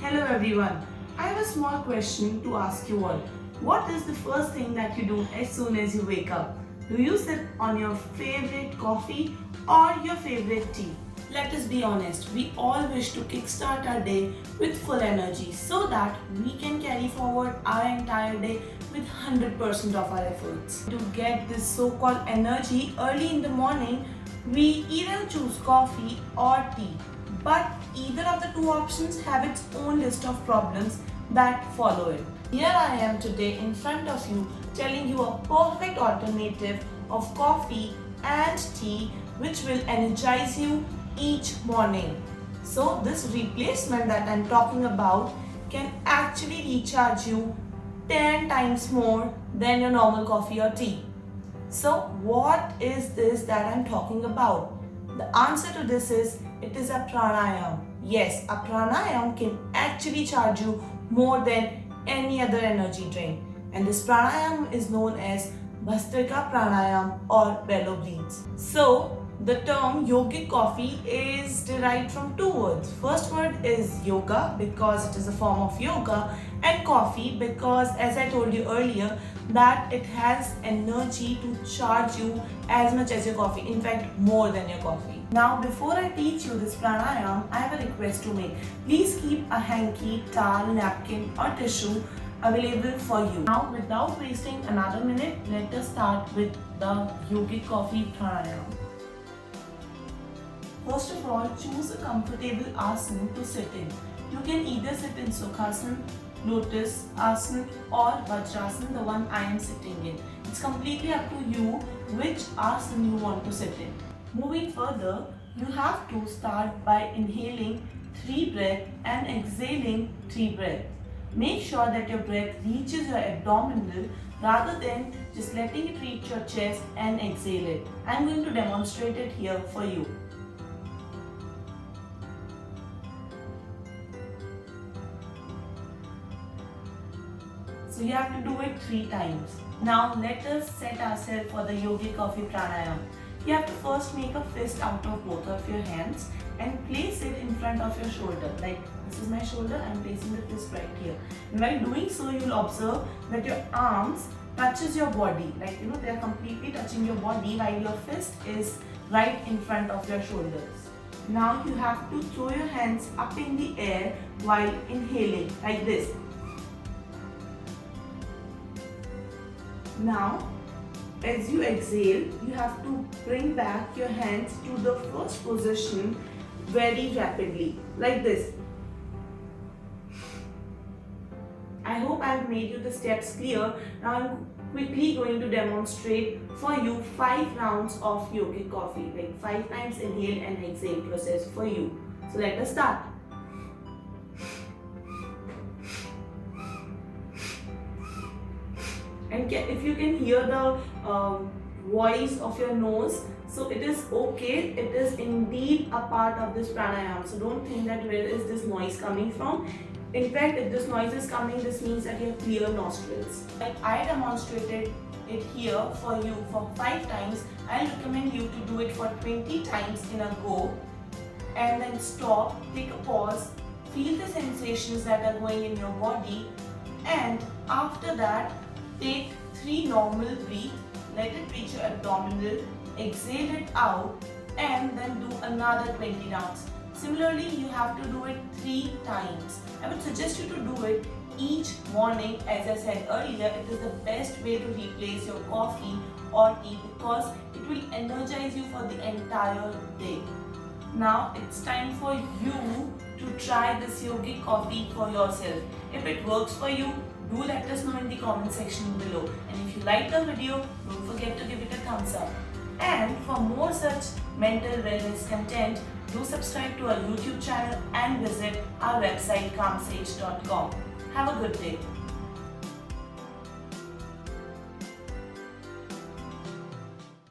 Hello everyone. I have a small question to ask you all. What is the first thing that you do as soon as you wake up? Do you sip on your favorite coffee or your favorite tea? Let us be honest, we all wish to kickstart our day with full energy so that we can carry forward our entire day with 100% of our efforts. To get this so-called energy early in the morning, we either choose coffee or tea. But either of the two options have its own list of problems that follow it. Here I am today in front of you telling you a perfect alternative of coffee and tea which will energize you each morning. So this replacement that I'm talking about can actually recharge you 10 times more than your normal coffee or tea. So what is this that I'm talking about? The answer to this is it is a pranayam. Yes, a pranayam can actually charge you more than any other energy drink. And this pranayam is known as Bhastrika pranayam or bellow breaths. So the term yogic coffee is derived from two words. First word is yoga because it is a form of yoga, and coffee because, as I told you earlier, that it has energy to charge you as much as your coffee, in fact more than your coffee. Now before I teach you this pranayam, I have a request to make. Please keep a hanky, towel, napkin or tissue available for you. Now without wasting another minute, let us start with the yogic coffee pranayam. First of all, choose a comfortable asana to sit in. You can either sit in Sukhasana, Lotus Asana or Vajrasana, the one I am sitting in. It's completely up to you which asana you want to sit in. Moving further, you have to start by inhaling 3 breaths and exhaling 3 breaths. Make sure that your breath reaches your abdominal rather than just letting it reach your chest and exhale it. I'm going to demonstrate it here for you. So you have to do it 3 times. Now let us set ourselves for the yogic coffee pranayam. You have to first make a fist out of both of your hands and place it in front of your shoulder. Like this is my shoulder, I am placing the fist right here. And while doing so, you will observe that your arms touches your body. Like they are completely touching your body while your fist is right in front of your shoulders. Now you have to throw your hands up in the air while inhaling like this. Now, as you exhale, you have to bring back your hands to the first position very rapidly, like this. I hope I have made you the steps clear. Now I'm quickly going to demonstrate for you 5 rounds of yogic coffee, like 5 times inhale and exhale process for you. So let us start. And if you can hear the voice of your nose, so it is okay, it is indeed a part of this pranayam. So don't think that where is this noise coming from. In fact, if this noise is coming, this means that you have clear nostrils. Like I demonstrated it here for you for 5 times. I recommend you to do it for 20 times in a go, and then stop, take a pause, feel the sensations that are going in your body, and after that take 3 normal breaths, let it reach your abdominal, exhale it out, and then do another 20 rounds. Similarly, you have to do it 3 times. I would suggest you to do it each morning. As I said earlier, it is the best way to replace your coffee or tea because it will energize you for the entire day. Now it's time for you to try this yogic coffee for yourself. If it works for you, do let us know in the comment section below. And if you like the video, don't forget to give it a thumbs up. And for more such mental wellness content, do subscribe to our YouTube channel and visit our website calmsage.com. Have a good day.